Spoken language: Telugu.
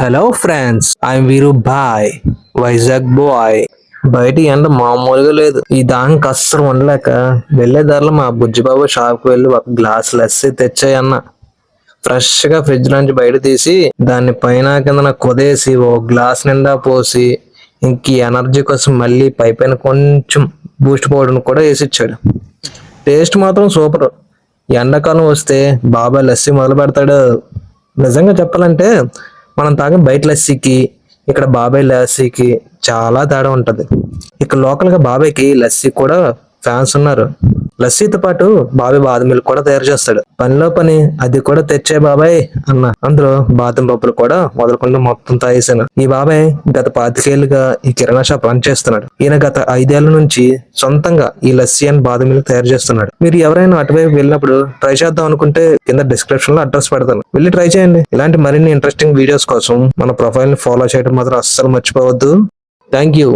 హలో ఫ్రెండ్స్, ఐఎమ్ వీరు బాయ్, వైజాగ్ బాయ్. బయట ఎండ మామూలుగా లేదు. ఈ దానికి అస్సలు ఉండలేక వెళ్లే దారిలో మా బుజ్జిబాబు షాప్కి వెళ్ళి ఒక గ్లాస్ లస్సీ తెచ్చాయన్న. ఫ్రెష్ గా ఫ్రిడ్జ్ నుంచి బయట తీసి దాన్ని పైన కింద కుదేసి ఓ గ్లాస్ నిండా పోసి ఇంక ఎనర్జీ కోసం మళ్ళీ పైన కొంచెం బూస్ట్ పౌడర్ కూడా వేసి ఇచ్చాడు. టేస్ట్ మాత్రం సూపర్. ఎండాకాలం వస్తే బాబాయ్ లస్సీ మొదలు పెడతాడు. నిజంగా చెప్పాలంటే మనం తాగే బయట లస్సీకి ఇక్కడ బాబాయ్ లస్సీకి చాలా తేడా ఉంటది. ఇక్కడ లోకల్ గా బాబాయ్కి లస్సీ కూడా ఫ్యాన్స్ ఉన్నారు. లస్సీతో పాటు బాబాయ్ బాదం మిల్క్ కూడా తయారు చేస్తాడు. పనిలో పని అది కూడా తెచ్చే బాబాయ్ అన్న. అందులో బాదం పప్పులు కూడా మొదలుకుండా మొత్తం తాగేసాను. ఈ బాబాయ్ గత 25 ఏళ్లుగా ఈ కిరాణా షాప్ రన్ చేస్తున్నాడు. ఈయన గత 5 ఏళ్ల నుంచి సొంతంగా ఈ లస్సీ అండ్ బాదం మిల్క్ తయారు చేస్తున్నాడు. మీరు ఎవరైనా అటువైపు వెళ్ళినప్పుడు ట్రై చేద్దాం అనుకుంటే కింద డిస్క్రిప్షన్ లో అడ్రస్ పెడతాను, వెళ్ళి ట్రై చేయండి. ఇలాంటి మరిన్ని ఇంట్రెస్టింగ్ వీడియోస్ కోసం మన ప్రొఫైల్ ని ఫాలో చేయడం మాత్రం అస్సలు మర్చిపోవద్దు. Thank you.